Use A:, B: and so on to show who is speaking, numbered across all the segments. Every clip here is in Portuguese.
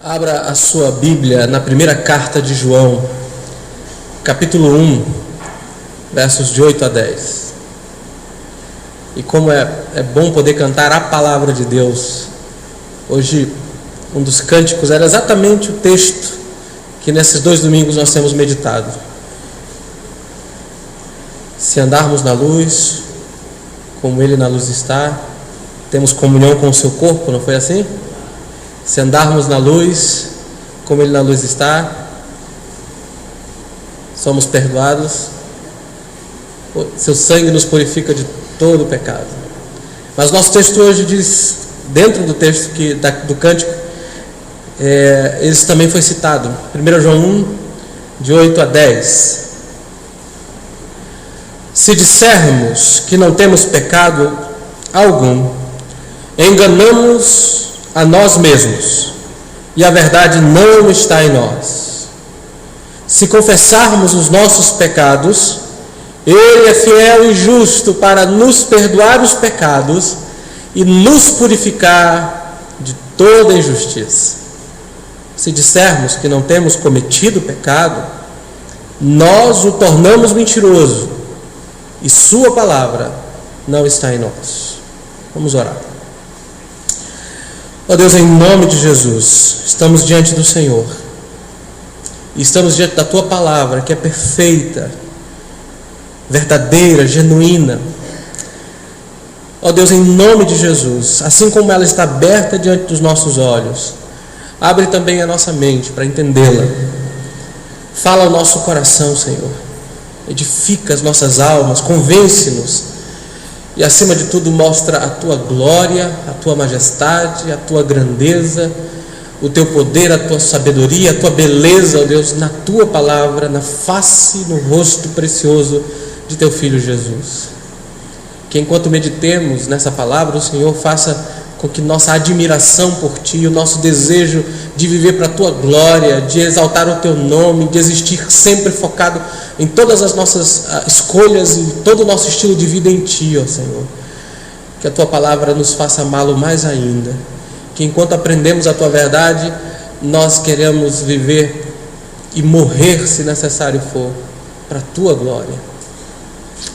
A: Abra a sua Bíblia na primeira carta de João, capítulo 1, versos de 8 a 10. E como é bom poder cantar a palavra de Deus. Hoje, um dos cânticos era exatamente o texto que nesses 2 domingos nós temos meditado. Se andarmos na luz, como Ele na luz está, temos comunhão com o seu corpo, não foi assim? Se andarmos na luz, como Ele na luz está, somos perdoados, seu sangue nos purifica de todo o pecado. Mas nosso texto hoje diz, dentro do texto do cântico, esse também foi citado, 1 João 1, de 8 a 10. Se dissermos que não temos pecado algum, enganamos a nós mesmos, e a verdade não está em nós. Se confessarmos os nossos pecados, Ele é fiel e justo para nos perdoar os pecados e nos purificar de toda injustiça. Se dissermos que não temos cometido pecado, nós o tornamos mentiroso, e sua palavra não está em nós. Vamos orar. Ó Deus, em nome de Jesus, estamos diante do Senhor, e estamos diante da Tua palavra, que é perfeita, verdadeira, genuína. Ó Deus, em nome de Jesus, assim como ela está aberta diante dos nossos olhos, abre também a nossa mente para entendê-la. Fala ao nosso coração, Senhor, edifica as nossas almas, convence-nos, e acima de tudo mostra a Tua glória, a Tua majestade, a Tua grandeza, o Teu poder, a Tua sabedoria, a Tua beleza, ó Deus, na Tua palavra, na face, no rosto precioso de Teu Filho Jesus. Que enquanto meditemos nessa palavra, o Senhor faça com que nossa admiração por Ti, o nosso desejo de viver para a Tua glória, de exaltar o Teu nome, de existir sempre focado em todas as nossas escolhas e todo o nosso estilo de vida em Ti, ó Senhor. Que a Tua palavra nos faça amá-lo mais ainda. Que enquanto aprendemos a Tua verdade, nós queremos viver e morrer, se necessário for, para a Tua glória.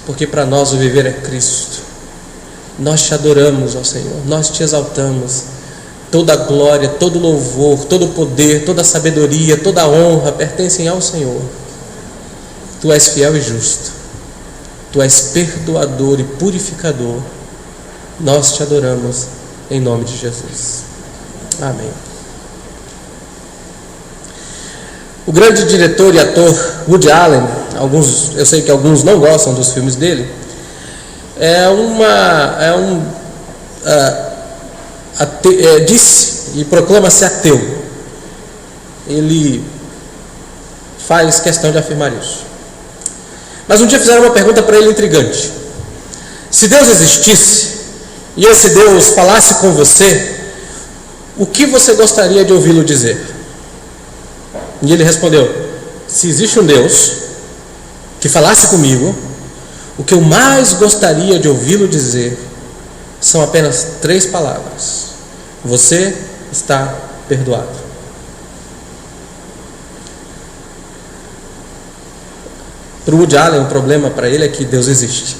A: Porque para nós o viver é Cristo. Nós Te adoramos, ó Senhor, nós Te exaltamos. Toda a glória, todo o louvor, todo o poder, toda a sabedoria, toda a honra pertencem ao Senhor. Tu és fiel e justo, Tu és perdoador e purificador. Nós Te adoramos em nome de Jesus. Amém. O grande diretor e ator Woody Allen, eu sei que alguns não gostam dos filmes dele, disse e proclama-se ateu. Ele faz questão de afirmar isso. Mas um dia fizeram uma pergunta para ele intrigante: se Deus existisse e esse Deus falasse com você, o que você gostaria de ouvi-lo dizer? E ele respondeu: se existe um Deus que falasse comigo, o que eu mais gostaria de ouvi-lo dizer são apenas 3 palavras: você está perdoado. Para o Woody Allen, o problema para ele é que Deus existe.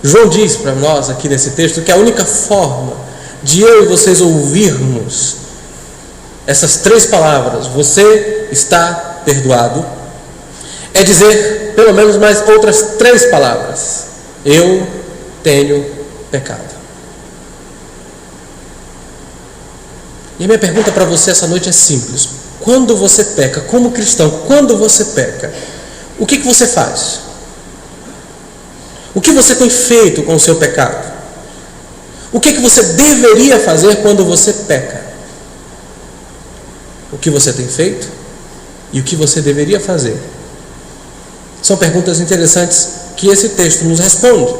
A: João diz para nós aqui nesse texto que a única forma de eu e vocês ouvirmos essas 3 palavras, você está perdoado, é dizer pelo menos mais outras 3 palavras: eu tenho pecado. E a minha pergunta para você essa noite é simples: quando você peca, como cristão, quando você peca, o que você faz? O que você tem feito com o seu pecado? O que você deveria fazer quando você peca? O que você tem feito e o que você deveria fazer? São perguntas interessantes que esse texto nos responde.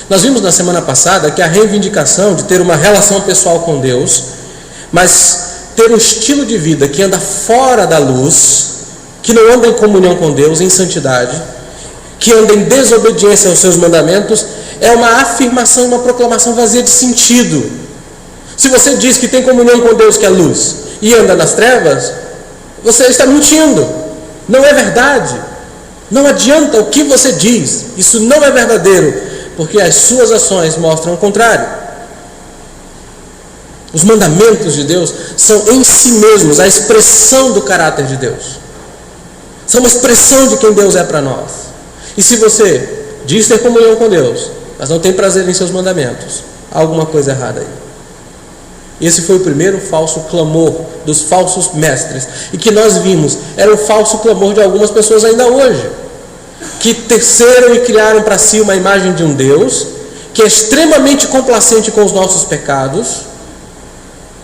A: Nós vimos na semana passada que a reivindicação de ter uma relação pessoal com Deus, mas ter um estilo de vida que anda fora da luz, que não anda em comunhão com Deus, em santidade, que anda em desobediência aos seus mandamentos, é uma afirmação, uma proclamação vazia de sentido. Se você diz que tem comunhão com Deus, que é luz, e anda nas trevas, você está mentindo. Não é verdade. Não adianta o que você diz. Isso não é verdadeiro, porque as suas ações mostram o contrário. Os mandamentos de Deus são em si mesmos a expressão do caráter de Deus. São uma expressão de quem Deus é para nós. E se você diz ter comunhão com Deus, mas não tem prazer em seus mandamentos, há alguma coisa errada aí. Esse foi o primeiro falso clamor dos falsos mestres. E que nós vimos, era o falso clamor de algumas pessoas ainda hoje, que teceram e criaram para si uma imagem de um Deus que é extremamente complacente com os nossos pecados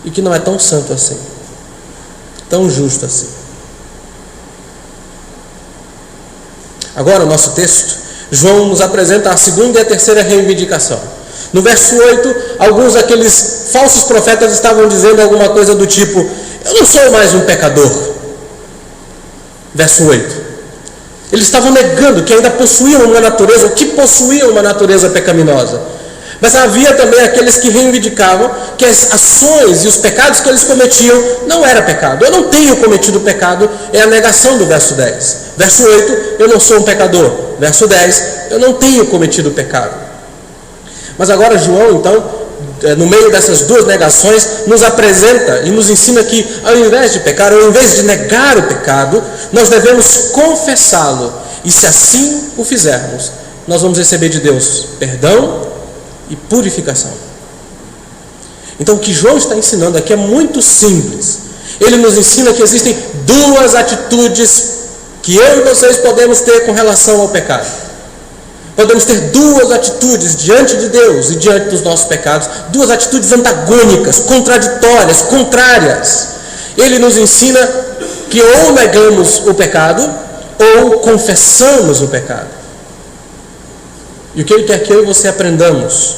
A: e que não é tão santo assim, tão justo assim. Agora o nosso texto, João nos apresenta a segunda e a terceira reivindicação. No verso 8, alguns daqueles falsos profetas estavam dizendo alguma coisa do tipo: eu não sou mais um pecador. Verso 8. Eles estavam negando que ainda possuíam uma natureza, ou que possuíam uma natureza pecaminosa. Mas havia também aqueles que reivindicavam que as ações e os pecados que eles cometiam não era pecado. Eu não tenho cometido pecado, é a negação do verso 10. Verso 8, eu não sou um pecador. Verso 10, eu não tenho cometido pecado. Mas agora João, então, no meio dessas duas negações, nos apresenta e nos ensina que, ao invés de pecar, ao invés de negar o pecado, nós devemos confessá-lo. E se assim o fizermos, nós vamos receber de Deus perdão e purificação. Então o que João está ensinando aqui é muito simples. Ele nos ensina que existem duas atitudes que eu e vocês podemos ter com relação ao pecado. Podemos ter duas atitudes diante de Deus e diante dos nossos pecados, duas atitudes antagônicas, contraditórias, contrárias. Ele nos ensina que ou negamos o pecado ou confessamos o pecado. E o que ele quer que eu e você aprendamos,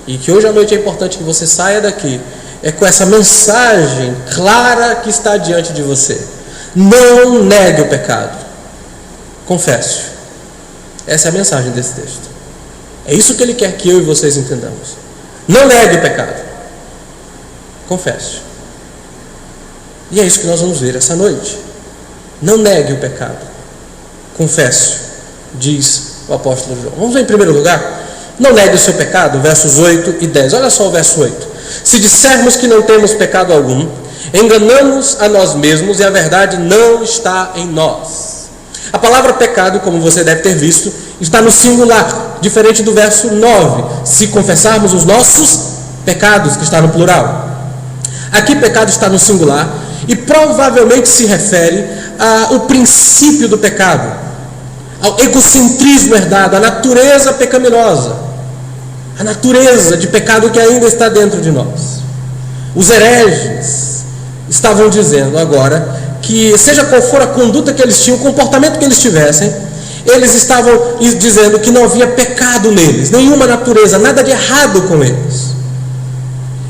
A: e que hoje à noite é importante que você saia daqui, é com essa mensagem clara que está diante de você: não negue o pecado, confesse. Essa é a mensagem desse texto. É isso que ele quer que eu e vocês entendamos. Não negue o pecado, confesse. E é isso que nós vamos ver essa noite. Não negue o pecado, confesse, diz o apóstolo João. Vamos ver em primeiro lugar. Não negue o seu pecado, versos 8 e 10. Olha só o verso 8. Se dissermos que não temos pecado algum, enganamos a nós mesmos e a verdade não está em nós. A palavra pecado, como você deve ter visto, está no singular, diferente do verso 9. Se confessarmos os nossos pecados, que está no plural. Aqui pecado está no singular e provavelmente se refere ao princípio do pecado, ao egocentrismo herdado, à natureza pecaminosa, a natureza de pecado que ainda está dentro de nós. Os hereges estavam dizendo agora que, seja qual for a conduta que eles tinham, o comportamento que eles tivessem, eles estavam dizendo que não havia pecado neles, nenhuma natureza, nada de errado com eles.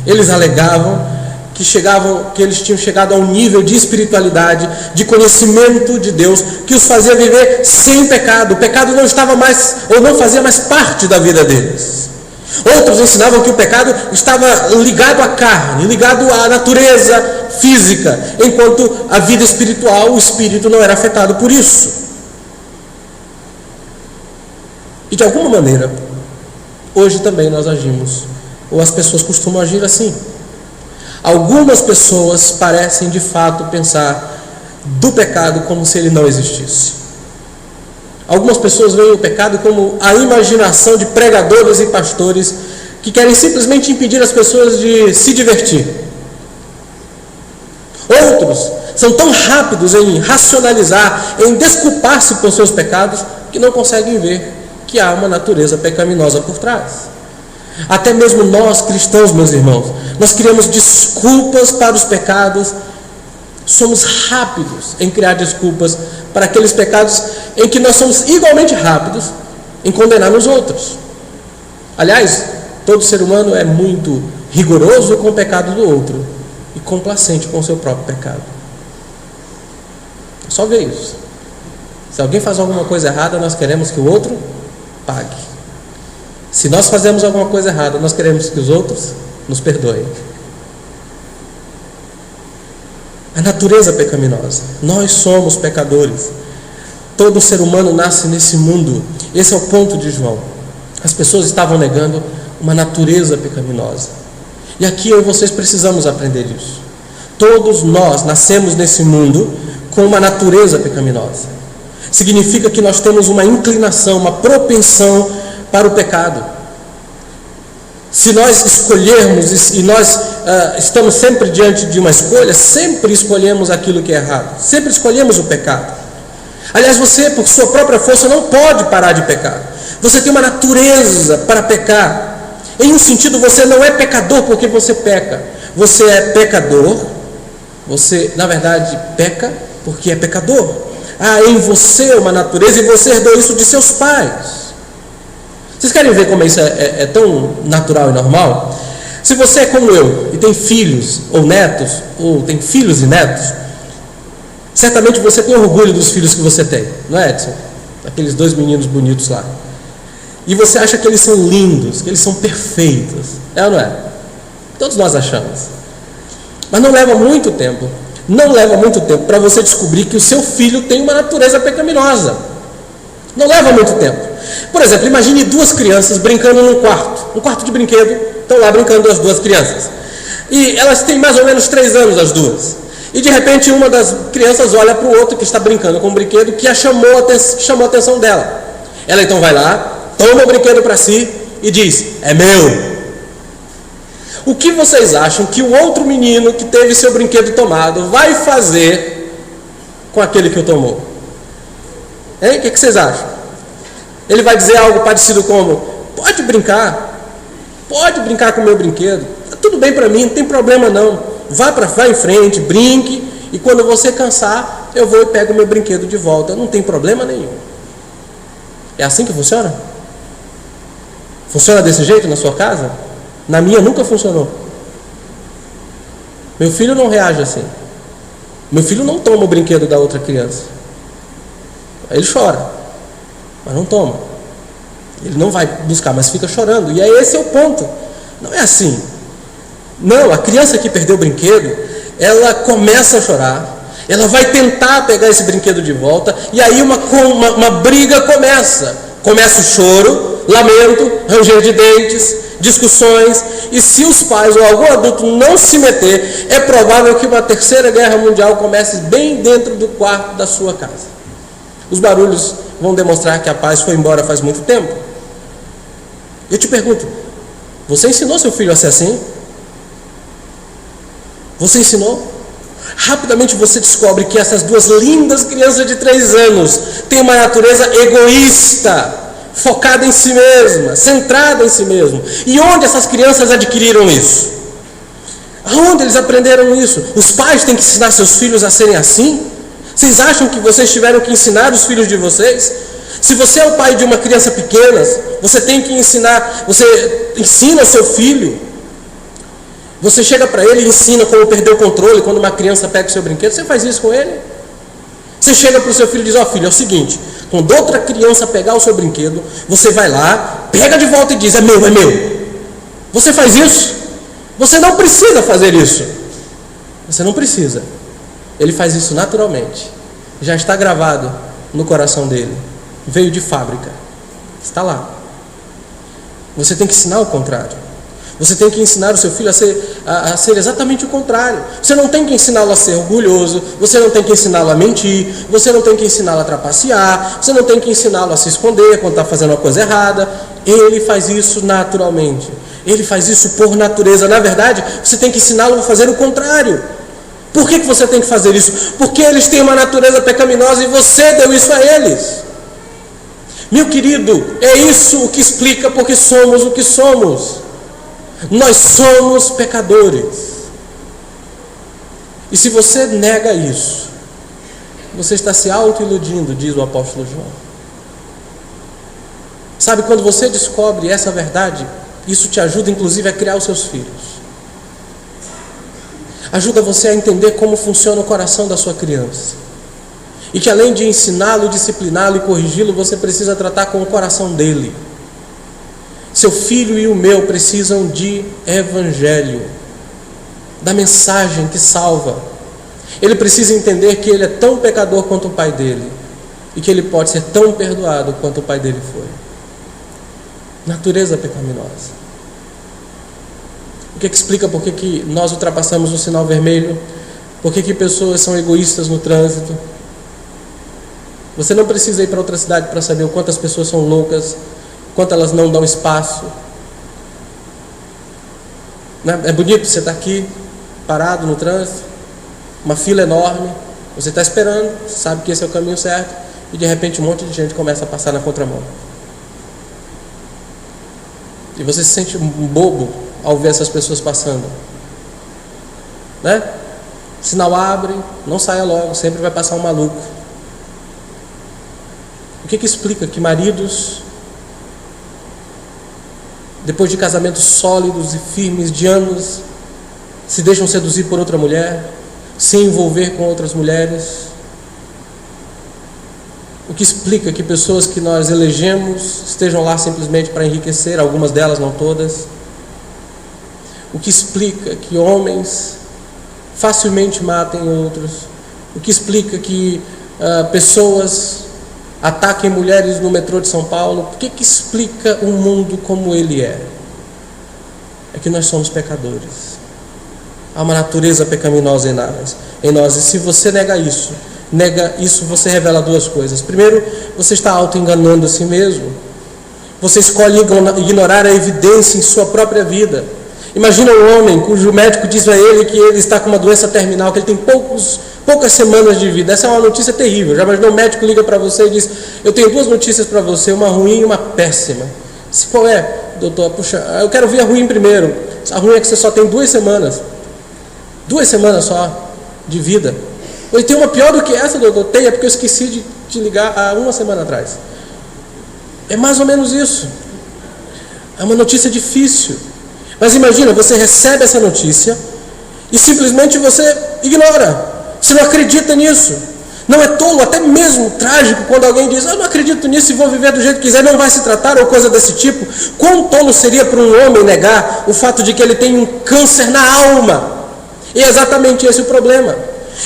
A: Eles alegavam que eles tinham chegado a um nível de espiritualidade, de conhecimento de Deus, que os fazia viver sem pecado. O pecado não estava mais, ou não fazia mais parte da vida deles. Outros ensinavam que o pecado estava ligado à carne, ligado à natureza física, enquanto a vida espiritual, o espírito não era afetado por isso. E de alguma maneira, hoje também nós agimos, ou as pessoas costumam agir assim. Algumas pessoas parecem de fato pensar do pecado como se ele não existisse. Algumas pessoas veem o pecado como a imaginação de pregadores e pastores que querem simplesmente impedir as pessoas de se divertir. Outros são tão rápidos em racionalizar, em desculpar-se por seus pecados, que não conseguem ver que há uma natureza pecaminosa por trás. Até mesmo nós cristãos, meus irmãos, nós criamos desculpas para os pecados. Somos rápidos em criar desculpas para aqueles pecados em que nós somos igualmente rápidos em condenar os outros. Aliás, todo ser humano é muito rigoroso com o pecado do outro e complacente com o seu próprio pecado. Só ver isso. Se alguém faz alguma coisa errada, nós queremos que o outro pague. Se nós fazemos alguma coisa errada, nós queremos que os outros nos perdoem. A natureza pecaminosa. Nós somos pecadores. Todo ser humano nasce nesse mundo. Esse é o ponto de João. As pessoas estavam negando uma natureza pecaminosa. E aqui eu e vocês precisamos aprender isso. Todos nós nascemos nesse mundo com uma natureza pecaminosa. Significa que nós temos uma inclinação, uma propensão para o pecado. Se nós escolhermos, e nós estamos sempre diante de uma escolha, sempre escolhemos aquilo que é errado, sempre escolhemos o pecado. Aliás, você, por sua própria força, não pode parar de pecar. Você tem uma natureza para pecar. Em um sentido, você não é pecador porque você peca. Você é pecador, você, na verdade, peca porque é pecador. Há em você uma natureza e você herdou isso de seus pais. Vocês querem ver como isso é tão natural e normal? Se você é como eu e tem filhos ou netos, ou tem filhos e netos, certamente você tem orgulho dos filhos que você tem, não é, Edson? Aqueles 2 meninos bonitos lá. E você acha que eles são lindos, que eles são perfeitos. É ou não é? Todos nós achamos. Mas não leva muito tempo para você descobrir que o seu filho tem uma natureza pecaminosa. Não leva muito tempo. Por exemplo, imagine 2 crianças brincando num quarto de brinquedo. Estão lá brincando as 2 crianças. E elas têm mais ou menos 3 anos, as 2. E de repente uma das crianças olha para o outro que está brincando com o brinquedo que chamou a atenção dela. Ela então vai lá, toma o brinquedo para si e diz: é meu. O que vocês acham que o outro menino que teve seu brinquedo tomado vai fazer com aquele que o tomou? Hein? O que vocês acham? Ele vai dizer algo parecido como: pode brincar com o meu brinquedo, está tudo bem para mim, não tem problema não, vá em frente, brinque, e quando você cansar, eu vou e pego o meu brinquedo de volta, não tem problema nenhum. É assim que funciona? Funciona desse jeito na sua casa? Na minha nunca funcionou. Meu filho não reage assim. Meu filho não toma o brinquedo da outra criança. Ele chora, mas não toma. Ele não vai buscar, mas fica chorando. E aí esse é o ponto. Não é assim. Não, a criança que perdeu o brinquedo, ela começa a chorar. Ela vai tentar pegar esse brinquedo de volta. E aí uma briga começa. Começa o choro, lamento, ranger de dentes, discussões. E se os pais ou algum adulto não se meter, é provável que uma 3ª guerra mundial comece bem dentro do quarto da sua casa. Os barulhos vão demonstrar que a paz foi embora faz muito tempo. Eu te pergunto, você ensinou seu filho a ser assim? Você ensinou? Rapidamente você descobre que essas 2 lindas crianças de 3 anos têm uma natureza egoísta, focada em si mesma, centrada em si mesmo. E onde essas crianças adquiriram isso? Aonde eles aprenderam isso? Os pais têm que ensinar seus filhos a serem assim? Vocês acham que vocês tiveram que ensinar os filhos de vocês? Se você é o pai de uma criança pequena, você tem que ensinar, você ensina seu filho. Você chega para ele e ensina como perder o controle quando uma criança pega o seu brinquedo. Você faz isso com ele? Você chega para o seu filho e diz: ó filho, é o seguinte, quando outra criança pegar o seu brinquedo, você vai lá, pega de volta e diz: é meu, é meu. Você faz isso? Você não precisa fazer isso. Você não precisa. Ele faz isso naturalmente. Já está gravado no coração dele. Veio de fábrica. Está lá. Você tem que ensinar o contrário. Você tem que ensinar o seu filho a ser exatamente o contrário. Você não tem que ensiná-lo a ser orgulhoso. Você não tem que ensiná-lo a mentir. Você não tem que ensiná-lo a trapacear. Você não tem que ensiná-lo a se esconder quando está fazendo uma coisa errada. Ele faz isso naturalmente. Ele faz isso por natureza. Na verdade, você tem que ensiná-lo a fazer o contrário. Por que você tem que fazer isso? Porque eles têm uma natureza pecaminosa e você deu isso a eles. Meu querido, é isso o que explica porque somos o que somos. Nós somos pecadores. E se você nega isso, você está se auto-iludindo, diz o apóstolo João. Sabe, quando você descobre essa verdade, isso te ajuda inclusive a criar os seus filhos. Ajuda você a entender como funciona o coração da sua criança. E que além de ensiná-lo, discipliná-lo e corrigi-lo, você precisa tratar com o coração dele. Seu filho e o meu precisam de evangelho, da mensagem que salva. Ele precisa entender que ele é tão pecador quanto o pai dele, e que ele pode ser tão perdoado quanto o pai dele foi. Natureza pecaminosa. O que explica por que nós ultrapassamos o sinal vermelho? Por que pessoas são egoístas no trânsito? Você não precisa ir para outra cidade para saber o quanto as pessoas são loucas, quanto elas não dão espaço. É bonito você estar aqui, parado no trânsito, uma fila enorme, você está esperando, sabe que esse é o caminho certo, e de repente um monte de gente começa a passar na contramão. E você se sente um bobo ao ver essas pessoas passando, né? Sinal abre, não saia logo, sempre vai passar um maluco. O que explica que maridos, depois de casamentos sólidos e firmes de anos, se deixam seduzir por outra mulher, se envolver com outras mulheres? O que explica que pessoas que nós elegemos estejam lá simplesmente para enriquecer, algumas delas, não todas? O que explica que homens facilmente matem outros? O que explica que pessoas ataquem mulheres no metrô de São Paulo? O que explica um mundo como ele é? É que nós somos pecadores. Há uma natureza pecaminosa em nós. E se você nega isso, você revela duas coisas. Primeiro, você está auto-enganando a si mesmo. Você escolhe ignorar a evidência em sua própria vida. Imagina um homem cujo médico diz a ele que ele está com uma doença terminal, que ele tem poucas semanas de vida. Essa é uma notícia terrível. Já imaginou, o médico liga para você e diz: eu tenho duas notícias para você, uma ruim e uma péssima. Qual é, doutor? Puxa, eu quero ver a ruim primeiro. A ruim é que você só tem 2 semanas. 2 semanas só de vida. Ou tem uma pior do que essa, doutor? Tem, é porque eu esqueci de te ligar há 1 semana atrás. É mais ou menos isso. É uma notícia difícil. Mas imagina, você recebe essa notícia e simplesmente você ignora. Você não acredita nisso. Não é tolo, até mesmo trágico, quando alguém diz: eu não acredito nisso e vou viver do jeito que quiser, não vai se tratar, ou coisa desse tipo. Quão tolo seria para um homem negar o fato de que ele tem um câncer na alma? E é exatamente esse o problema.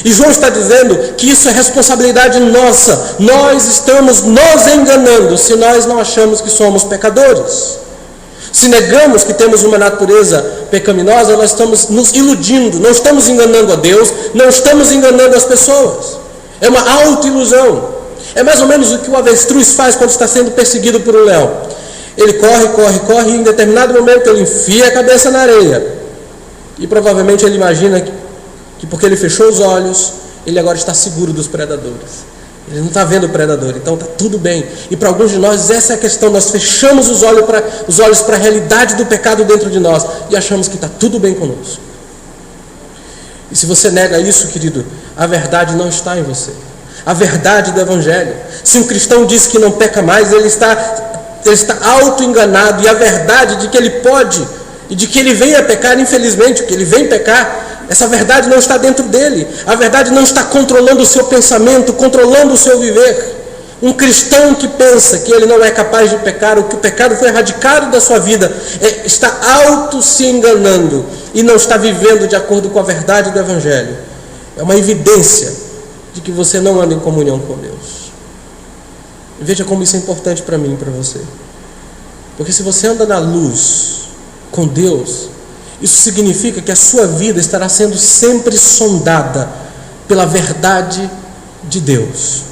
A: E João está dizendo que isso é responsabilidade nossa. Nós estamos nos enganando se nós não achamos que somos pecadores. Se negamos que temos uma natureza pecaminosa, nós estamos nos iludindo, não estamos enganando a Deus, não estamos enganando as pessoas. É uma autoilusão. É mais ou menos o que o avestruz faz quando está sendo perseguido por um leão. Ele corre, e em determinado momento ele enfia a cabeça na areia. E provavelmente ele imagina que porque ele fechou os olhos, ele agora está seguro dos predadores. Ele não está vendo o predador, então está tudo bem. E para alguns de nós essa é a questão. Nós fechamos os olhos para a realidade do pecado dentro de nós e achamos que está tudo bem conosco. E se você nega isso, querido, a verdade não está em você. A verdade do Evangelho. Se um cristão diz que não peca mais, ele está auto-enganado. E a verdade de que ele pode e de que ele vem a pecar, infelizmente, que ele vem pecar, essa verdade não está dentro dele. A verdade não está controlando o seu pensamento, controlando o seu viver. Um cristão que pensa que ele não é capaz de pecar, ou que o pecado foi erradicado da sua vida, está se enganando e não está vivendo de acordo com a verdade do Evangelho. É uma evidência de que você não anda em comunhão com Deus. Veja como isso é importante para mim e para você. Porque se você anda na luz com Deus, isso significa que a sua vida estará sendo sempre sondada pela verdade de Deus.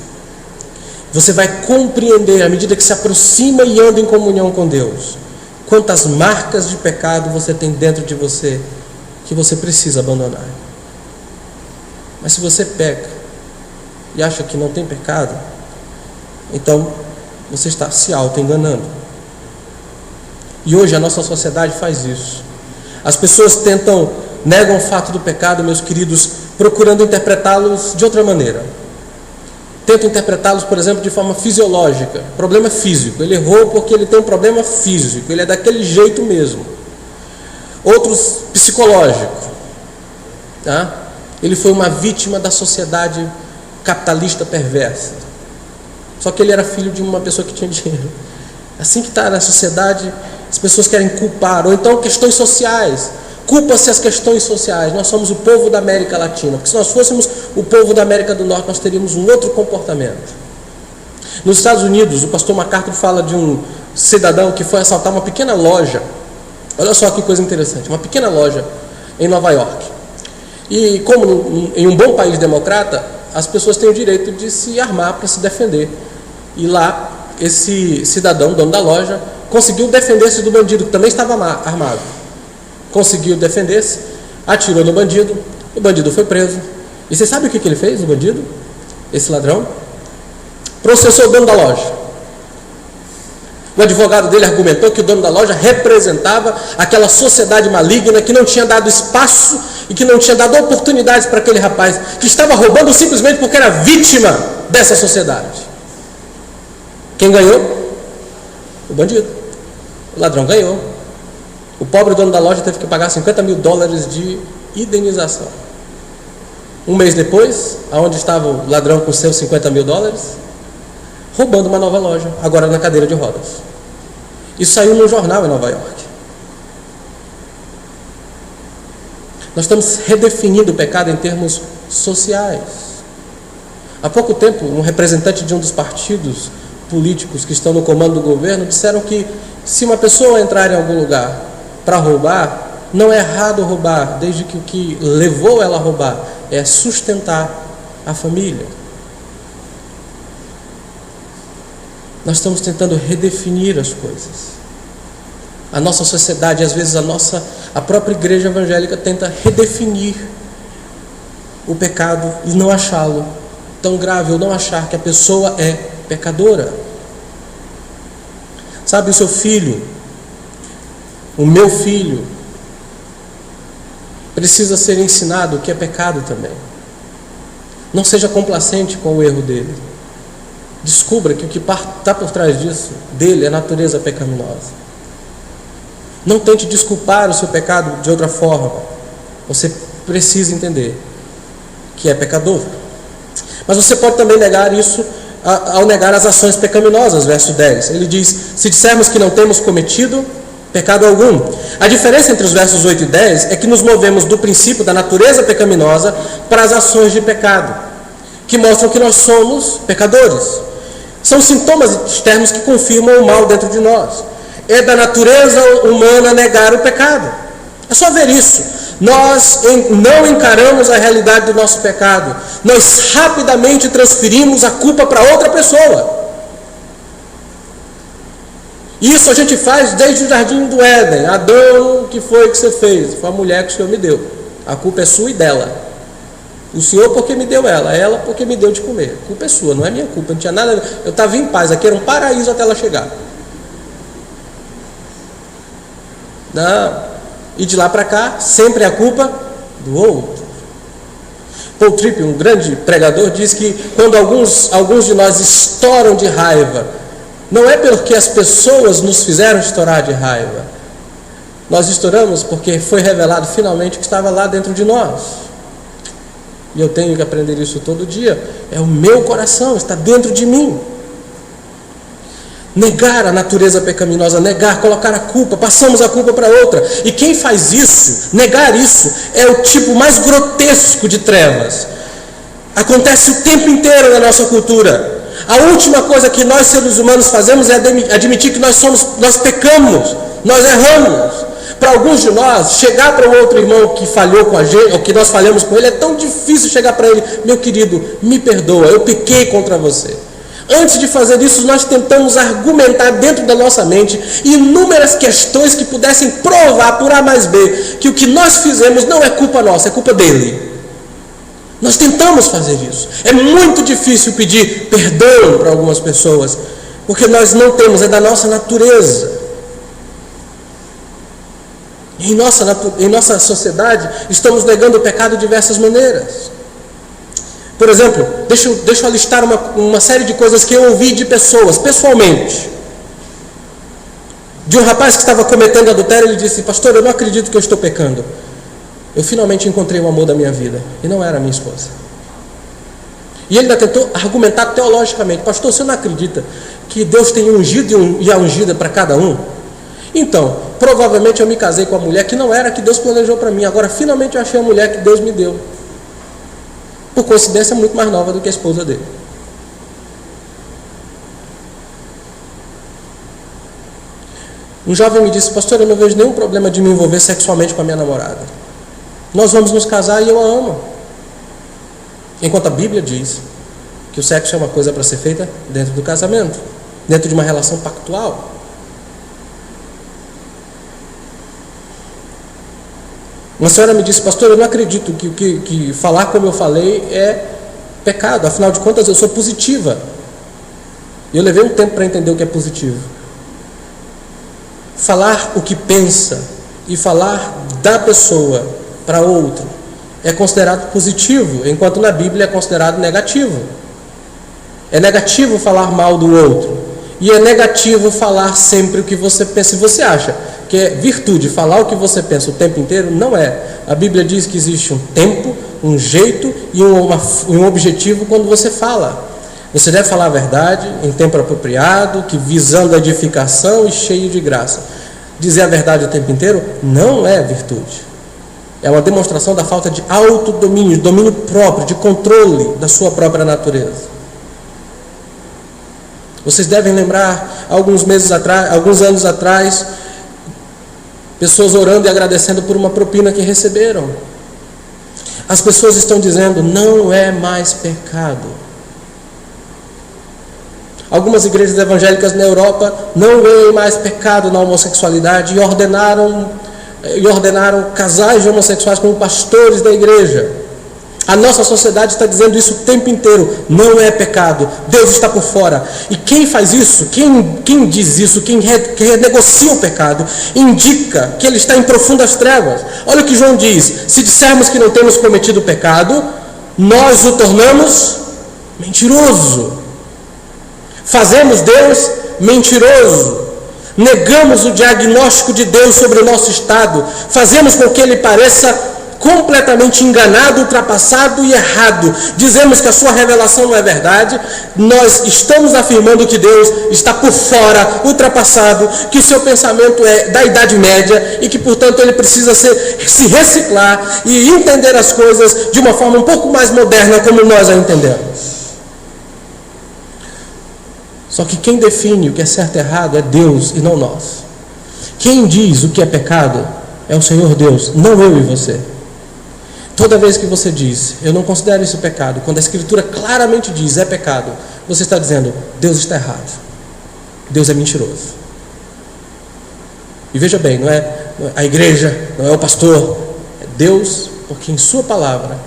A: Você vai compreender, à medida que se aproxima e anda em comunhão com Deus, quantas marcas de pecado você tem dentro de você que você precisa abandonar. Mas se você peca e acha que não tem pecado, então você está se auto-enganando. E hoje a nossa sociedade faz isso. As pessoas negam o fato do pecado, meus queridos, procurando interpretá-los de outra maneira. Tentam interpretá-los, por exemplo, de forma fisiológica. Problema físico. Ele errou porque ele tem um problema físico. Ele é daquele jeito mesmo. Outros, psicológico. Tá? Ele foi uma vítima da sociedade capitalista perversa. Só que ele era filho de uma pessoa que tinha dinheiro. Assim que está na sociedade, as pessoas querem culpar. Ou então questões sociais. Culpa-se as questões sociais. Nós somos o povo da América Latina, porque se nós fôssemos o povo da América do Norte, nós teríamos um outro comportamento. Nos Estados Unidos, o pastor MacArthur fala de um cidadão que foi assaltar uma pequena loja. Olha só que coisa interessante, uma pequena loja em Nova York. E como em um bom país democrata, as pessoas têm o direito de se armar para se defender. E lá, esse cidadão, dono da loja, conseguiu defender-se do bandido, que também estava armado. Conseguiu defender-se, atirou no bandido, o bandido foi preso. E você sabe o que ele fez, o bandido? Esse ladrão? Processou o dono da loja. O advogado dele argumentou que o dono da loja representava aquela sociedade maligna que não tinha dado espaço e que não tinha dado oportunidades para aquele rapaz que estava roubando simplesmente porque era vítima dessa sociedade. Quem ganhou? O bandido. O ladrão ganhou. O pobre dono da loja teve que pagar $50 mil de indenização. Um mês depois, aonde estava o ladrão com seus $50 mil? Roubando uma nova loja, agora na cadeira de rodas. Isso saiu num jornal em Nova York. Nós estamos redefinindo o pecado em termos sociais. Há pouco tempo, um representante de um dos partidos políticos que estão no comando do governo disseram que se uma pessoa entrar em algum lugar para roubar, não é errado roubar, desde que o que levou ela a roubar é sustentar a família. Nós estamos tentando redefinir as coisas. A nossa sociedade, às vezes a própria igreja evangélica tenta redefinir o pecado e não achá-lo tão grave, ou não achar que a pessoa é pecadora. Sabe, o seu filho, o meu filho, precisa ser ensinado o que é pecado também. Não seja complacente com o erro dele. Descubra que o que está por trás disso, dele, é a natureza pecaminosa. Não tente desculpar o seu pecado de outra forma. Você precisa entender que é pecador. Mas você pode também negar isso ao negar as ações pecaminosas, verso 10. Ele diz, se dissermos que não temos cometido pecado algum. A diferença entre os versos 8 e 10 é que nos movemos do princípio da natureza pecaminosa para as ações de pecado, que mostram que nós somos pecadores. São sintomas externos que confirmam o mal dentro de nós. É da natureza humana negar o pecado. É só ver isso. Nós não encaramos a realidade do nosso pecado. Nós rapidamente transferimos a culpa para outra pessoa. Isso a gente faz desde o jardim do Éden. Adão, o que foi que você fez? Foi a mulher que o Senhor me deu. A culpa é sua e dela. O Senhor porque me deu ela porque me deu de comer. A culpa é sua, não é minha culpa. Não tinha nada. Eu estava em paz, aqui era um paraíso até ela chegar. Não. E de lá para cá, sempre é a culpa do outro. Paul Tripp, um grande pregador, diz que quando alguns de nós estouram de raiva, não é porque as pessoas nos fizeram estourar de raiva. Nós estouramos porque foi revelado finalmente o que estava lá dentro de nós. E eu tenho que aprender isso todo dia. É o meu coração, está dentro de mim. Negar a natureza pecaminosa, colocar a culpa, passamos a culpa para outra. E quem faz isso, negar isso, é o tipo mais grotesco de trevas. Acontece o tempo inteiro na nossa cultura. A última coisa que nós seres humanos fazemos é admitir que nós pecamos, nós erramos. Para alguns de nós, chegar para um outro irmão que falhou com a gente, ou que nós falhamos com ele, é tão difícil chegar para ele, meu querido, me perdoa, eu pequei contra você. Antes de fazer isso, nós tentamos argumentar dentro da nossa mente inúmeras questões que pudessem provar por A mais B que o que nós fizemos não é culpa nossa, é culpa dele. Nós tentamos fazer isso. É muito difícil pedir perdão para algumas pessoas, porque nós não temos, é da nossa natureza. Em nossa sociedade, estamos negando o pecado de diversas maneiras. Por exemplo, deixa eu listar uma série de coisas que eu ouvi de pessoas, pessoalmente. De um rapaz que estava cometendo adultério, ele disse, pastor, eu não acredito que eu estou pecando. Eu finalmente encontrei o amor da minha vida, e não era a minha esposa. E ele ainda tentou argumentar teologicamente, pastor, você não acredita que Deus tem ungido e a ungida para cada um? Então, provavelmente eu me casei com a mulher que não era a que Deus planejou para mim. Agora, finalmente eu achei a mulher que Deus me deu. Por coincidência, muito mais nova do que a esposa dele. Um jovem me disse: pastor, eu não vejo nenhum problema de me envolver sexualmente com a minha namorada. Nós vamos nos casar e eu a amo. Enquanto a Bíblia diz que o sexo é uma coisa para ser feita dentro do casamento, dentro de uma relação pactual. Uma senhora me disse: pastor, eu não acredito que falar como eu falei é pecado. Afinal de contas, eu sou positiva. E eu levei um tempo para entender o que é positivo. Falar o que pensa e falar da pessoa para outro é considerado positivo, enquanto na Bíblia é considerado negativo. É negativo falar mal do outro. E é negativo falar sempre o que você pensa. Se você acha que é virtude falar o que você pensa o tempo inteiro, não é. A Bíblia diz que existe um tempo, um jeito e um objetivo quando você fala. Você deve falar a verdade em tempo apropriado, que visando a edificação e cheio de graça. Dizer a verdade o tempo inteiro não é virtude. É uma demonstração da falta de autodomínio, de domínio próprio, de controle da sua própria natureza. Vocês devem lembrar, alguns anos atrás, pessoas orando e agradecendo por uma propina que receberam. As pessoas estão dizendo: não é mais pecado. Algumas igrejas evangélicas na Europa não veem mais pecado na homossexualidade e ordenaram casais de homossexuais como pastores da igreja. A nossa sociedade está dizendo isso o tempo inteiro: não é pecado, Deus está por fora. E quem faz isso, quem diz isso, quem renegocia o pecado, indica que ele está em profundas trevas. Olha o que João diz: se dissermos que não temos cometido pecado, nós o tornamos mentiroso. Fazemos Deus mentiroso. Negamos o diagnóstico de Deus sobre o nosso estado. Fazemos com que ele pareça completamente enganado, ultrapassado e errado. Dizemos que a sua revelação não é verdade. Nós estamos afirmando que Deus está por fora, ultrapassado, que o seu pensamento é da Idade Média e que, portanto, ele precisa se reciclar e entender as coisas de uma forma um pouco mais moderna, como nós a entendemos. Só que quem define o que é certo e errado é Deus e não nós. Quem diz o que é pecado é o Senhor Deus, não eu e você. Toda vez que você diz: eu não considero isso pecado, quando a Escritura claramente diz é pecado, você está dizendo: Deus está errado, Deus é mentiroso. E veja bem, não é a igreja, não é o pastor, é Deus, porque em sua palavra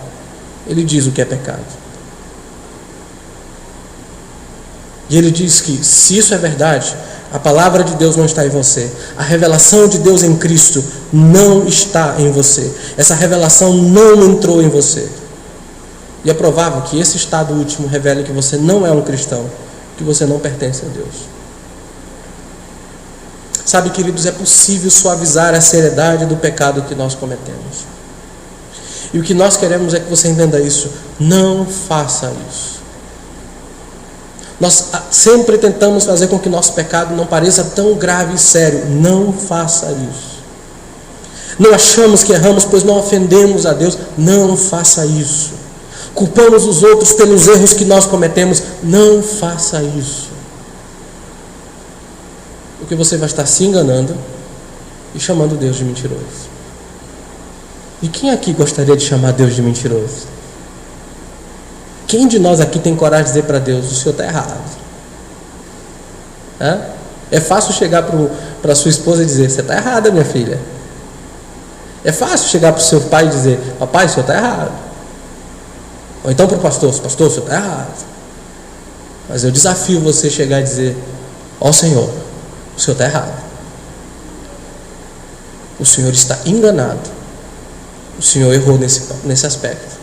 A: ele diz o que é pecado. E ele diz que, se isso é verdade, a palavra de Deus não está em você. A revelação de Deus em Cristo não está em você. Essa revelação não entrou em você. E é provável que esse estado último revele que você não é um cristão, que você não pertence a Deus. Sabe, queridos, é possível suavizar a seriedade do pecado que nós cometemos. E o que nós queremos é que você entenda isso. Não faça isso. Nós sempre tentamos fazer com que nosso pecado não pareça tão grave e sério. Não faça isso. Não achamos que erramos, pois não ofendemos a Deus. Não faça isso. Culpamos os outros pelos erros que nós cometemos. Não faça isso. Porque você vai estar se enganando e chamando Deus de mentiroso. E quem aqui gostaria de chamar Deus de mentiroso? Quem de nós aqui tem coragem de dizer para Deus: o Senhor está errado? É fácil chegar para sua esposa e dizer: você está errada, minha filha. É fácil chegar para o seu pai e dizer: papai, o Senhor está errado. Ou então para o pastor: pastor, o Senhor está errado. Mas eu desafio você a chegar e dizer: ó Senhor, o Senhor está errado. O Senhor está enganado. O Senhor errou nesse aspecto.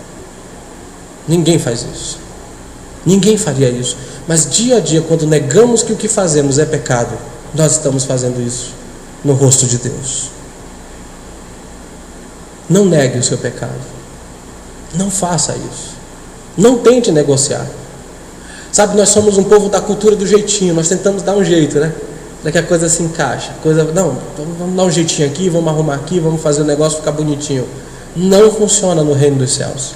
A: Ninguém faz isso. Ninguém faria isso. Mas dia a dia, quando negamos que o que fazemos é pecado, nós estamos fazendo isso no rosto de Deus. Não negue o seu pecado. Não faça isso. Não tente negociar. Sabe, nós somos um povo da cultura do jeitinho. Nós tentamos dar um jeito, né? para que a coisa se encaixe. Não, vamos dar um jeitinho aqui, vamos arrumar aqui, vamos fazer o negócio ficar bonitinho. Não funciona no reino dos céus.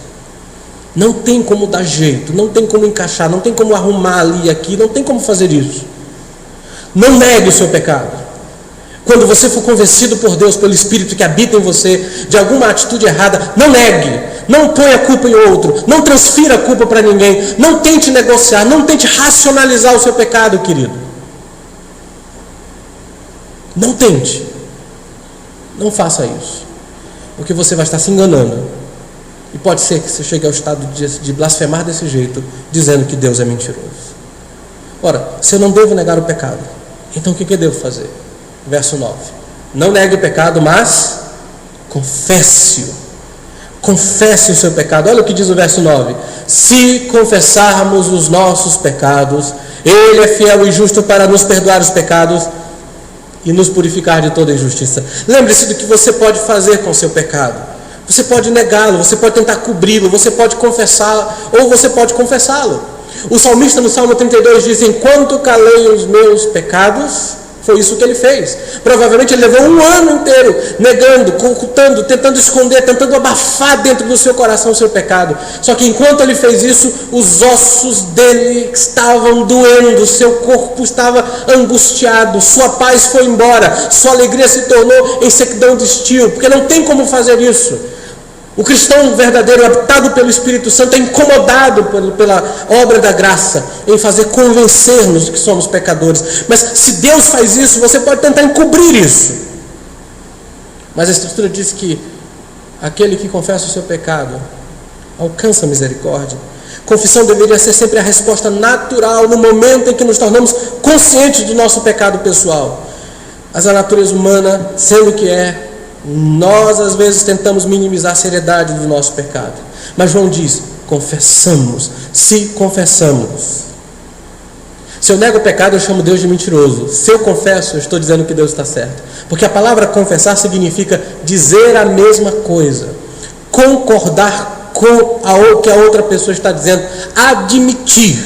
A: Não tem como dar jeito, não tem como encaixar, não tem como arrumar ali e aqui, não tem como fazer isso. Não negue o seu pecado. Quando você for convencido por Deus, pelo Espírito que habita em você, de alguma atitude errada, não negue, não ponha a culpa em outro, não transfira a culpa para ninguém, não tente negociar, não tente racionalizar o seu pecado, querido. Não tente. Não faça isso, porque você vai estar se enganando. E pode ser que você chegue ao estado de blasfemar desse jeito, dizendo que Deus é mentiroso. Ora, se eu não devo negar o pecado, então o que eu devo fazer? Verso 9. Não negue o pecado, mas confesse-o. Confesse o seu pecado. Olha o que diz o verso 9. Se confessarmos os nossos pecados, Ele é fiel e justo para nos perdoar os pecados e nos purificar de toda injustiça. Lembre-se do que você pode fazer com o seu pecado. Você pode negá-lo, você pode tentar cobri-lo, você pode confessá-lo, ou você pode confessá-lo. O salmista no Salmo 32 diz: enquanto calei os meus pecados, foi isso que ele fez. Provavelmente ele levou um ano inteiro negando, ocultando, tentando esconder, tentando abafar dentro do seu coração o seu pecado. Só que enquanto ele fez isso, os ossos dele estavam doendo, seu corpo estava angustiado, sua paz foi embora, sua alegria se tornou em sequidão de estio, porque não tem como fazer isso. O cristão verdadeiro, habitado pelo Espírito Santo, é incomodado pela obra da graça, em fazer convencer-nos de que somos pecadores. Mas se Deus faz isso, você pode tentar encobrir isso. Mas a Escritura diz que aquele que confessa o seu pecado alcança a misericórdia. Confissão deveria ser sempre a resposta natural no momento em que nos tornamos conscientes do nosso pecado pessoal. Mas a natureza humana, sendo o que é, nós às vezes tentamos minimizar a seriedade do nosso pecado. Mas João diz: confessamos. Se confessamos. Se eu nego o pecado, eu chamo Deus de mentiroso. Se eu confesso, eu estou dizendo que Deus está certo. Porque a palavra confessar significa dizer a mesma coisa, concordar com o que a outra pessoa está dizendo, admitir.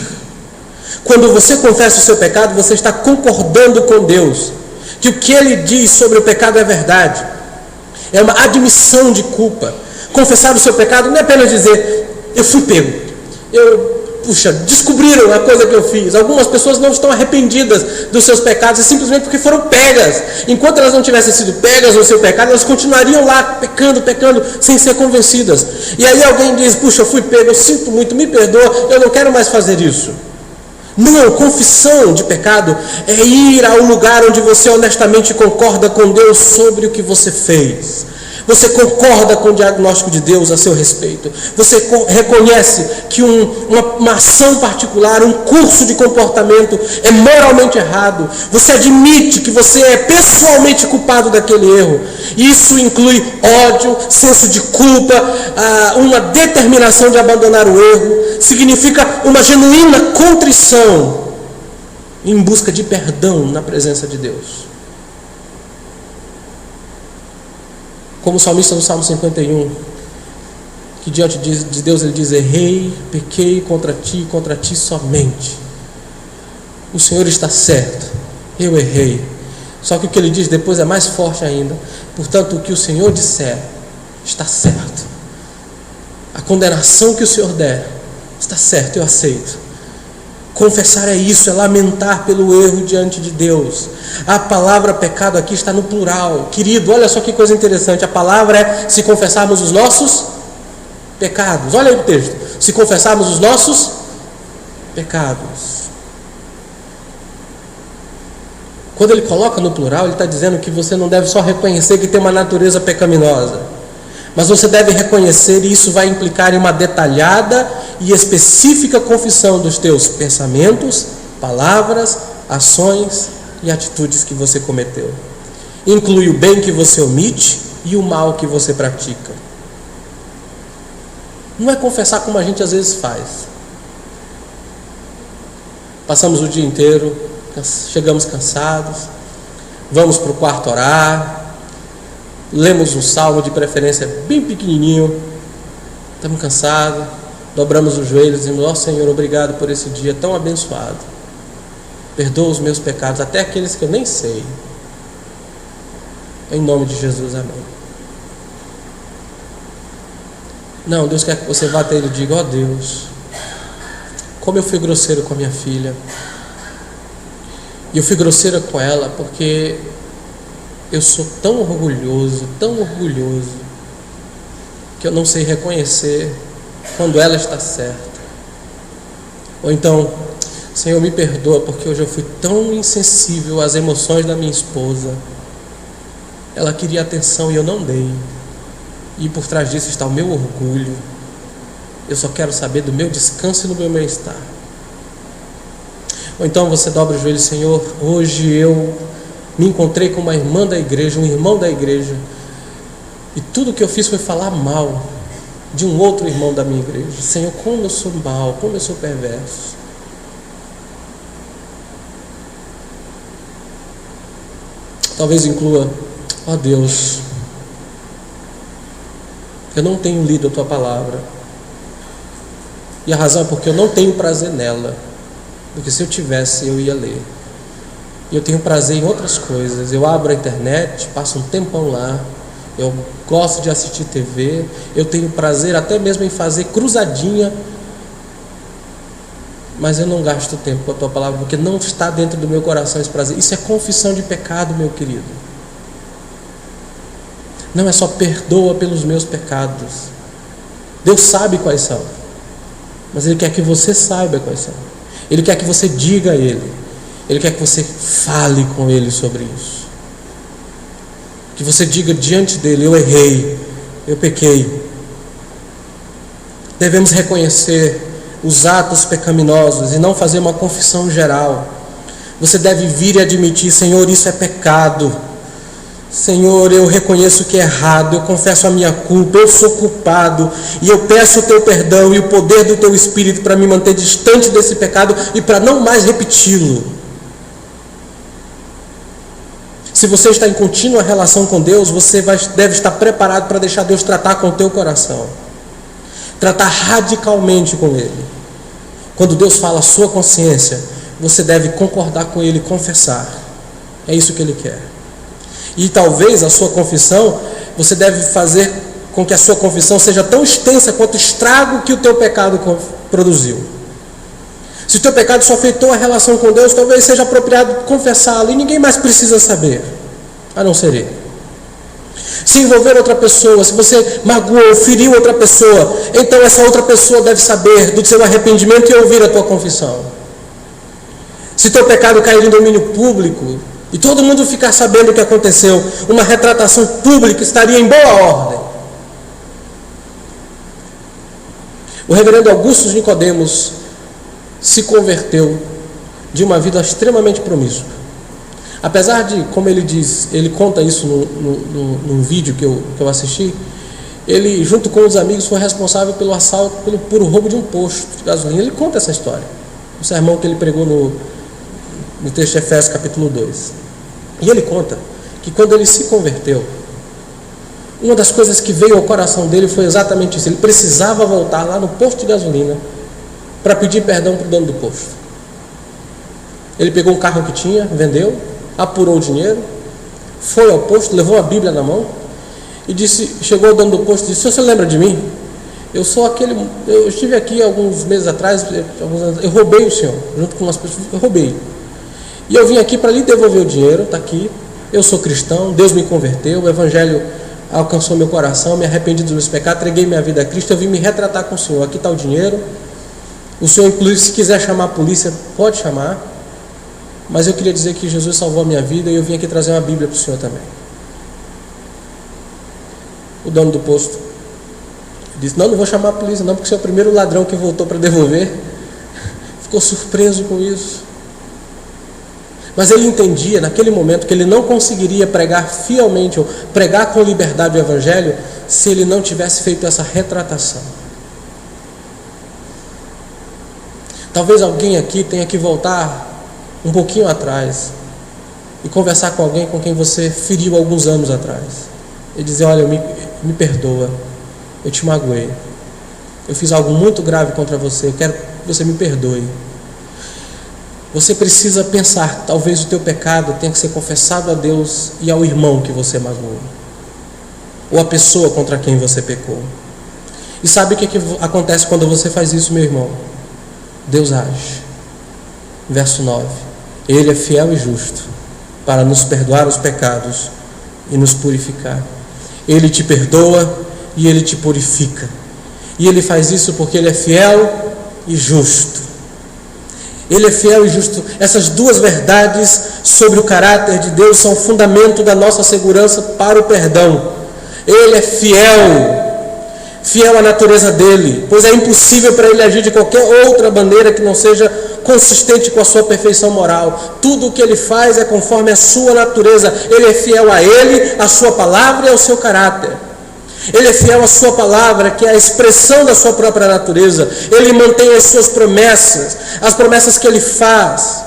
A: Quando você confessa o seu pecado, você está concordando com Deus que o que Ele diz sobre o pecado é verdade. É uma admissão de culpa. Confessar o seu pecado não é apenas dizer: eu fui pego, descobriram a coisa que eu fiz. Algumas pessoas não estão arrependidas dos seus pecados simplesmente porque foram pegas. Enquanto elas não tivessem sido pegas no seu pecado, elas continuariam lá pecando, sem ser convencidas. E aí alguém diz: puxa, eu fui pego, eu sinto muito, me perdoa, eu não quero mais fazer isso. Não, confissão de pecado é ir ao lugar onde você honestamente concorda com Deus sobre o que você fez. Você concorda com o diagnóstico de Deus a seu respeito. Você reconhece que uma ação particular, um curso de comportamento é moralmente errado. Você admite que você é pessoalmente culpado daquele erro. Isso inclui ódio, senso de culpa, uma determinação de abandonar o erro. Significa uma genuína contrição em busca de perdão na presença de Deus. Como o salmista no Salmo 51, que diante de Deus ele diz: errei, pequei contra ti somente. O Senhor está certo, eu errei. Só que o que ele diz depois é mais forte ainda: portanto, o que o Senhor disser está certo. A condenação que o Senhor der está certo, eu aceito. Confessar é isso, é lamentar pelo erro diante de Deus. A palavra pecado aqui está no plural. Querido, olha só que coisa interessante. A palavra é: se confessarmos os nossos pecados. Olha aí o texto. Se confessarmos os nossos pecados. Quando ele coloca no plural, ele está dizendo que você não deve só reconhecer que tem uma natureza pecaminosa, mas você deve reconhecer, e isso vai implicar em uma detalhada e específica confissão dos teus pensamentos, palavras, ações e atitudes que você cometeu. Inclui o bem que você omite e o mal que você pratica. Não é confessar como a gente às vezes faz. Passamos o dia inteiro, chegamos cansados, vamos para o quarto orar, lemos um salmo, de preferência bem pequenininho, estamos cansados, dobramos os joelhos e dizemos: ó Senhor, obrigado por esse dia tão abençoado. Perdoa os meus pecados, até aqueles que eu nem sei. Em nome de Jesus, amém. Não, Deus quer que você vá até Ele e diga: ó Deus, como eu fui grosseiro com a minha filha. E eu fui grosseira com ela porque eu sou tão orgulhoso, que eu não sei reconhecer quando ela está certa. Ou então: Senhor, me perdoa porque hoje eu fui tão insensível às emoções da minha esposa. Ela queria atenção e eu não dei. E por trás disso está o meu orgulho. Eu só quero saber do meu descanso e do meu bem-estar. Ou então você dobra o joelho: Senhor, hoje eu me encontrei com uma irmã da igreja, um irmão da igreja, e tudo que eu fiz foi falar mal de um outro irmão da minha igreja. Senhor, como eu sou mau, como eu sou perverso. Talvez inclua: ó Deus, eu não tenho lido a Tua palavra, e a razão é porque eu não tenho prazer nela, porque se eu tivesse eu ia ler. E eu tenho prazer em outras coisas. Eu abro a internet, passo um tempão lá, eu gosto de assistir TV, eu tenho prazer até mesmo em fazer cruzadinha, mas eu não gasto tempo com a Tua palavra, porque não está dentro do meu coração esse prazer. Isso é confissão de pecado, meu querido. Não é só perdoa pelos meus pecados. Deus sabe quais são, mas Ele quer que você saiba quais são. Ele quer que você diga a Ele. Ele quer que você fale com Ele sobre isso. Que você diga diante dEle: eu errei, eu pequei. Devemos reconhecer os atos pecaminosos e não fazer uma confissão geral. Você deve vir e admitir: Senhor, isso é pecado. Senhor, eu reconheço que é errado, eu confesso a minha culpa, eu sou culpado, e eu peço o Teu perdão e o poder do Teu Espírito para me manter distante desse pecado e para não mais repeti-lo. Se você está em contínua relação com Deus, você deve estar preparado para deixar Deus tratar com o teu coração, tratar radicalmente com Ele. Quando Deus fala a sua consciência, você deve concordar com Ele e confessar. É isso que Ele quer. E talvez a sua confissão, você deve fazer com que a sua confissão seja tão extensa quanto o estrago que o teu pecado produziu. Se o teu pecado só afetou a relação com Deus, talvez seja apropriado confessá-lo e ninguém mais precisa saber, a não ser Ele. Se envolver outra pessoa, se você magoou ou feriu outra pessoa, então essa outra pessoa deve saber do seu arrependimento e ouvir a tua confissão. Se teu pecado cair em domínio público e todo mundo ficar sabendo o que aconteceu, uma retratação pública estaria em boa ordem. O reverendo Augusto Nicodemos se converteu de uma vida extremamente promíscua. Apesar de, como ele diz, ele conta isso num vídeo que eu assisti, ele, junto com os amigos, foi responsável pelo assalto, pelo puro roubo de um posto de gasolina. Ele conta essa história, o sermão que ele pregou no texto de Efésios capítulo 2. E ele conta que quando ele se converteu, uma das coisas que veio ao coração dele foi exatamente isso. Ele precisava voltar lá no posto de gasolina para pedir perdão para o dono do posto. Ele pegou um carro que tinha, vendeu, apurou o dinheiro, foi ao posto, levou a Bíblia na mão e disse, chegou ao dono do posto e disse: "Você lembra de mim? Eu sou aquele, eu estive aqui alguns meses atrás, eu roubei o senhor, junto com umas pessoas, eu roubei. E eu vim aqui para lhe devolver o dinheiro, está aqui, eu sou cristão, Deus me converteu, o Evangelho alcançou meu coração, me arrependi dos meus pecados, entreguei minha vida a Cristo, eu vim me retratar com o senhor, aqui está o dinheiro. O senhor, inclusive, se quiser chamar a polícia, pode chamar, mas eu queria dizer que Jesus salvou a minha vida e eu vim aqui trazer uma Bíblia para o senhor também." O dono do posto disse: "Não vou chamar a polícia não, porque você é o primeiro ladrão que voltou para devolver." Ficou surpreso com isso. Mas ele entendia naquele momento que ele não conseguiria pregar fielmente ou pregar com liberdade o Evangelho se ele não tivesse feito essa retratação. Talvez alguém aqui tenha que voltar um pouquinho atrás e conversar com alguém com quem você feriu alguns anos atrás e dizer: "Olha, me perdoa, eu te magoei, eu fiz algo muito grave contra você, eu quero que você me perdoe." você precisa pensar, talvez o teu pecado tenha que ser confessado a Deus e ao irmão que você magoou, ou a pessoa contra quem você pecou. E sabe o que acontece quando você faz isso, meu irmão? Deus age. Verso 9: Ele é fiel e justo para nos perdoar os pecados e nos purificar. Ele te perdoa e Ele te purifica. E Ele faz isso porque Ele é fiel e justo. Ele é fiel e justo. Essas duas verdades sobre o caráter de Deus são o fundamento da nossa segurança para o perdão. Ele é fiel à natureza dele, pois é impossível para ele agir de qualquer outra maneira que não seja consistente com a sua perfeição moral. Tudo o que ele faz é conforme a sua natureza. Ele é fiel a ele, à sua palavra e ao seu caráter. Ele é fiel à sua palavra, que é a expressão da sua própria natureza. Ele mantém as suas promessas, as promessas que ele faz.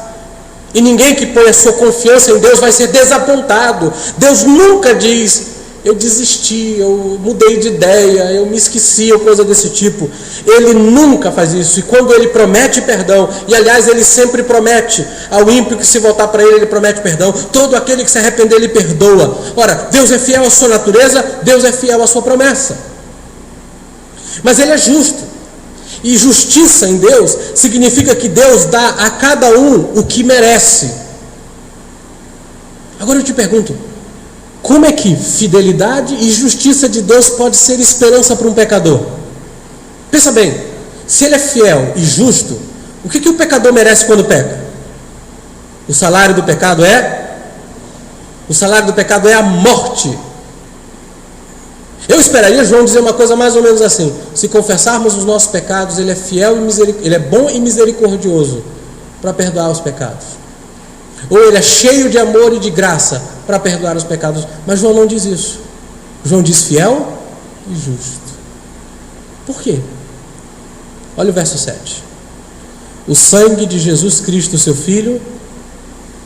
A: E ninguém que põe a sua confiança em Deus vai ser desapontado. Deus nunca diz: eu desisti, eu mudei de ideia, eu me esqueci, ou coisa desse tipo. Ele nunca faz isso. E quando ele promete perdão, e aliás ele sempre promete ao ímpio que se voltar para ele, ele promete perdão. Todo aquele que se arrepender, ele perdoa. Ora, Deus é fiel à sua natureza, Deus é fiel à sua promessa. Mas ele é justo. E justiça em Deus significa que Deus dá a cada um o que merece. Agora eu te pergunto, como é que fidelidade e justiça de Deus pode ser esperança para um pecador? Pensa bem, se ele é fiel e justo, o que o pecador merece quando peca? O salário do pecado é? O salário do pecado é a morte. Eu esperaria João dizer uma coisa mais ou menos assim: se confessarmos os nossos pecados, ele é fiel e ele é bom e misericordioso para perdoar os pecados. Ou ele é cheio de amor e de graça para perdoar os pecados. Mas João não diz isso. João diz fiel e justo. Por quê? Olha o verso 7. O sangue de Jesus Cristo, seu Filho,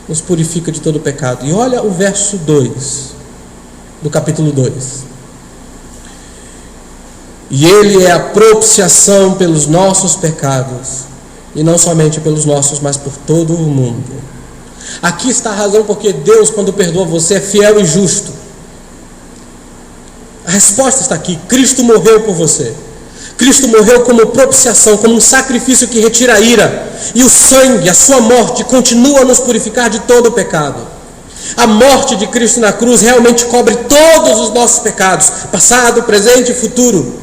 A: nos purifica de todo pecado. E olha o verso 2 do capítulo 2. E ele é a propiciação pelos nossos pecados, e não somente pelos nossos, mas por todo o mundo. Aqui está a razão porque Deus, quando perdoa você, é fiel e justo. A resposta está aqui: Cristo morreu por você. Cristo morreu como propiciação, como um sacrifício que retira a ira. E o sangue, a sua morte, continua a nos purificar de todo o pecado. A morte de Cristo na cruz realmente cobre todos os nossos pecados, passado, presente e futuro.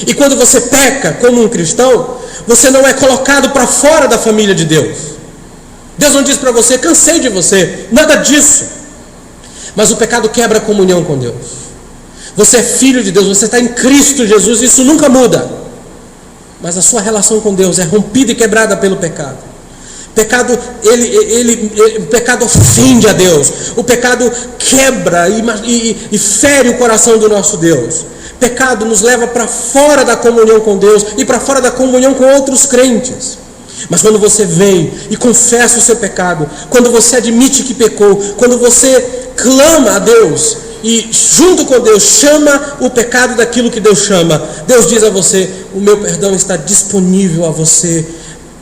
A: E quando você peca como um cristão, você não é colocado para fora da família de Deus. Deus não diz para você: cansei de você, nada disso. Mas o pecado quebra a comunhão com Deus. Você é filho de Deus, você está em Cristo Jesus, isso nunca muda. Mas a sua relação com Deus é rompida e quebrada pelo pecado. O pecado ofende a Deus. O pecado quebra e fere o coração do nosso Deus. Pecado nos leva para fora da comunhão com Deus e para fora da comunhão com outros crentes. Mas quando você vem e confessa o seu pecado, quando você admite que pecou, quando você clama a Deus e junto com Deus chama o pecado daquilo que Deus chama, Deus diz a você: o meu perdão está disponível a você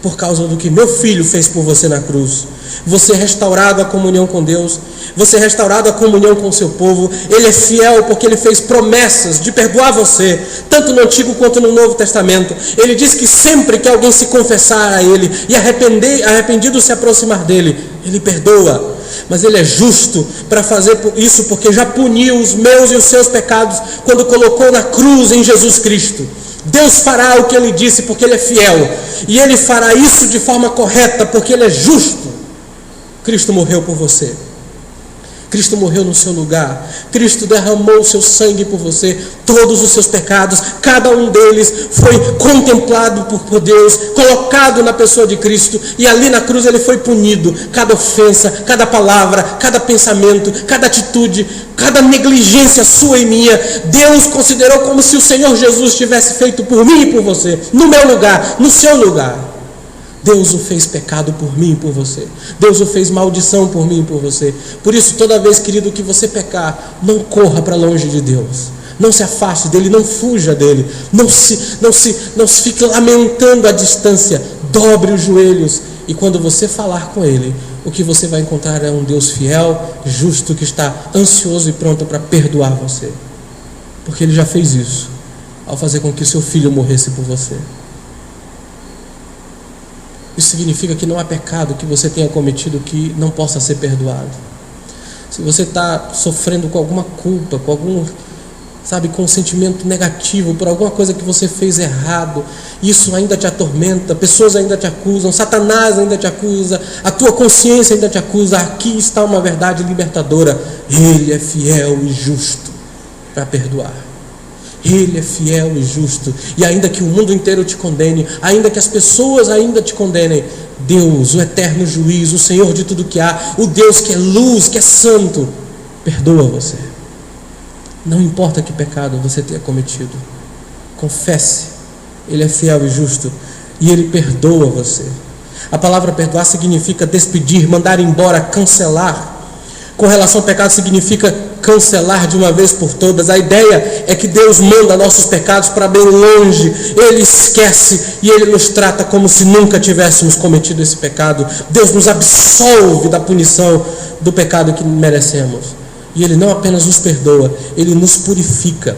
A: por causa do que meu filho fez por você na cruz. Você é restaurado à comunhão com Deus, você é restaurado à comunhão com o seu povo. Ele é fiel porque ele fez promessas de perdoar você, tanto no Antigo quanto no Novo Testamento. Ele diz que sempre que alguém se confessar a ele e arrependido se aproximar dele, ele perdoa. Mas ele é justo para fazer isso, porque já puniu os meus e os seus pecados quando colocou na cruz em Jesus Cristo. Deus fará o que ele disse porque ele é fiel, e ele fará isso de forma correta porque ele é justo. Cristo morreu por você. Cristo morreu no seu lugar. Cristo derramou o seu sangue por você. Todos os seus pecados, cada um deles foi contemplado por Deus, colocado na pessoa de Cristo, e ali na cruz ele foi punido. Cada ofensa, cada palavra, cada pensamento, cada atitude, cada negligência sua e minha, Deus considerou como se o Senhor Jesus tivesse feito por mim e por você, no meu lugar, no seu lugar. Deus o fez pecado por mim e por você. Deus o fez maldição por mim e por você. Por isso, toda vez, querido, que você pecar, não corra para longe de Deus. Não se afaste dele, não fuja dele. Não se fique lamentando à distância. Dobre os joelhos e quando você falar com Ele, o que você vai encontrar é um Deus fiel, justo, que está ansioso e pronto para perdoar você. Porque Ele já fez isso, ao fazer com que seu filho morresse por você. Isso significa que não há pecado que você tenha cometido que não possa ser perdoado. Se você está sofrendo com alguma culpa, com algum, com um sentimento negativo por alguma coisa que você fez errado, isso ainda te atormenta, pessoas ainda te acusam, Satanás ainda te acusa, a tua consciência ainda te acusa, aqui está uma verdade libertadora: Ele é fiel e justo para perdoar. Ele é fiel e justo, e ainda que o mundo inteiro te condene, ainda que as pessoas ainda te condenem, Deus, o eterno juiz, o Senhor de tudo que há, o Deus que é luz, que é santo, perdoa você. Não importa que pecado você tenha cometido, confesse, Ele é fiel e justo, e Ele perdoa você. A palavra perdoar significa despedir, mandar embora, cancelar. Com relação ao pecado, significa cancelar de uma vez por todas. A ideia é que Deus manda nossos pecados para bem longe, Ele esquece e Ele nos trata como se nunca tivéssemos cometido esse pecado. Deus nos absolve da punição do pecado que merecemos, e Ele não apenas nos perdoa, Ele nos purifica.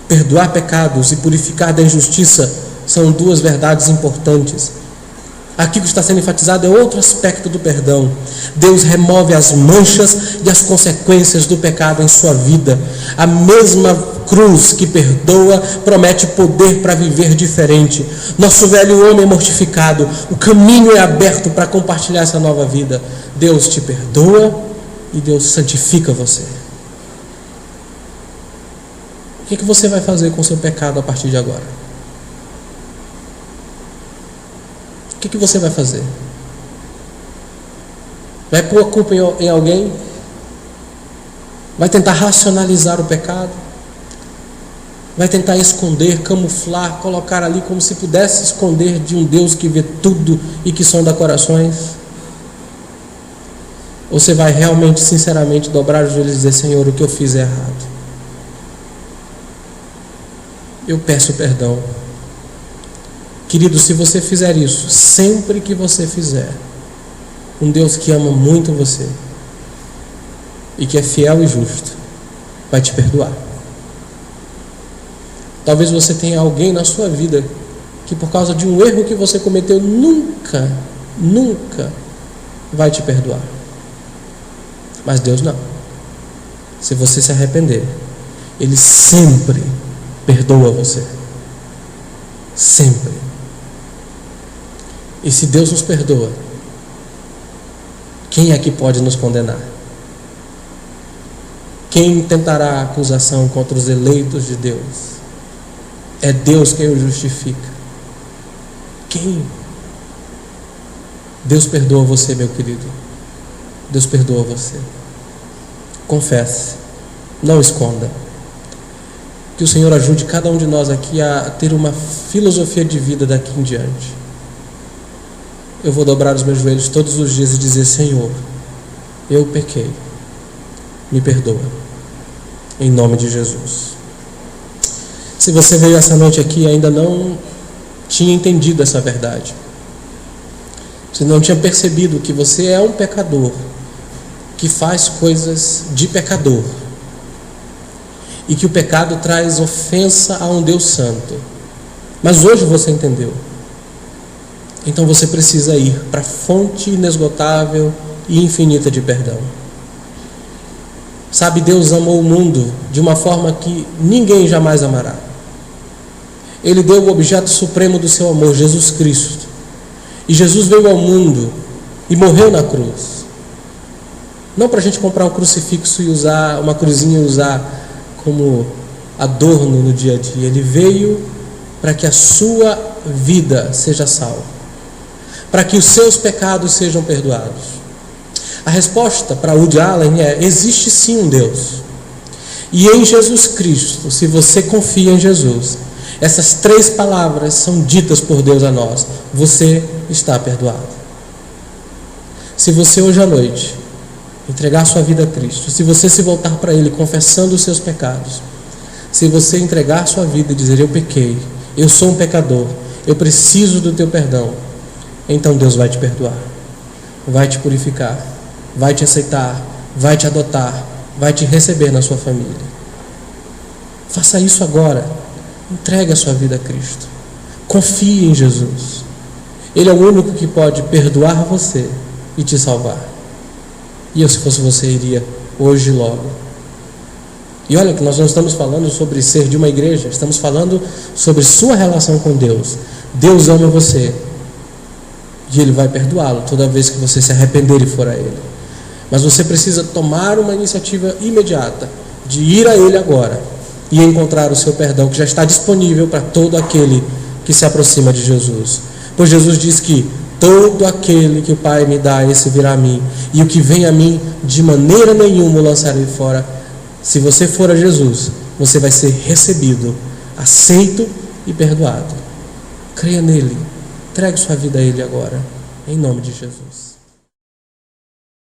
A: Perdoar pecados e purificar da injustiça são duas verdades importantes. Aqui o que está sendo enfatizado é outro aspecto do perdão. Deus remove as manchas e as consequências do pecado em sua vida. A mesma cruz que perdoa promete poder para viver diferente. Nosso velho homem é mortificado, o caminho é aberto para compartilhar essa nova vida. Deus te perdoa e Deus santifica você. O que você vai fazer com o seu pecado a partir de agora? O que você vai fazer? Vai pôr a culpa em alguém? Vai tentar racionalizar o pecado? Vai tentar esconder, camuflar, colocar ali como se pudesse esconder de um Deus que vê tudo e que sonda corações? Ou você vai realmente, sinceramente, dobrar os joelhos e dizer: Senhor, o que eu fiz é errado, eu peço perdão. Querido, se você fizer isso, sempre que você fizer, um Deus que ama muito você e que é fiel e justo vai te perdoar. Talvez você tenha alguém na sua vida que, por causa de um erro que você cometeu, nunca vai te perdoar. Mas Deus não. Se você se arrepender, Ele sempre perdoa você. Sempre. E se Deus nos perdoa, quem é que pode nos condenar? Quem tentará acusação contra os eleitos de Deus? É Deus quem o justifica. Quem? Deus perdoa você, meu querido. Deus perdoa você. Confesse, não esconda. Que o Senhor ajude cada um de nós aqui a ter uma filosofia de vida daqui em diante. Eu vou dobrar os meus joelhos todos os dias e dizer: Senhor, eu pequei, me perdoa, em nome de Jesus. Se você veio essa noite aqui e ainda não tinha entendido essa verdade, você não tinha percebido que você é um pecador, que faz coisas de pecador, e que o pecado traz ofensa a um Deus santo, mas hoje você entendeu. Então você precisa ir para a fonte inesgotável e infinita de perdão. Sabe, Deus amou o mundo de uma forma que ninguém jamais amará. Ele deu o objeto supremo do seu amor, Jesus Cristo. E Jesus veio ao mundo e morreu na cruz. Não para a gente comprar um crucifixo e usar, uma cruzinha e usar como adorno no dia a dia. Ele veio para que a sua vida seja salva, para que os seus pecados sejam perdoados. A resposta para Woody Allen é: existe sim um Deus. E em Jesus Cristo, se você confia em Jesus, essas 3 palavras são ditas por Deus a nós: você está perdoado. Se você hoje à noite entregar sua vida a Cristo, se você se voltar para Ele confessando os seus pecados, se você entregar sua vida e dizer: eu pequei, eu sou um pecador, eu preciso do teu perdão, então Deus vai te perdoar, vai te purificar, vai te aceitar, vai te adotar, vai te receber na sua família. Faça isso agora. Entregue a sua vida a Cristo. Confie em Jesus. Ele é o único que pode perdoar você e te salvar. E eu, se fosse você, iria hoje logo. E olha que nós não estamos falando sobre ser de uma igreja, estamos falando sobre sua relação com Deus. Deus ama você e Ele vai perdoá-lo toda vez que você se arrepender e for a Ele. Mas você precisa tomar uma iniciativa imediata de ir a Ele agora e encontrar o seu perdão, que já está disponível para todo aquele que se aproxima de Jesus. Pois Jesus diz que todo aquele que o Pai me dá, esse virá a mim, e o que vem a mim, de maneira nenhuma o lançarei fora. Se você for a Jesus, você vai ser recebido, aceito e perdoado. Creia nele, entregue sua vida a Ele agora, em nome de Jesus.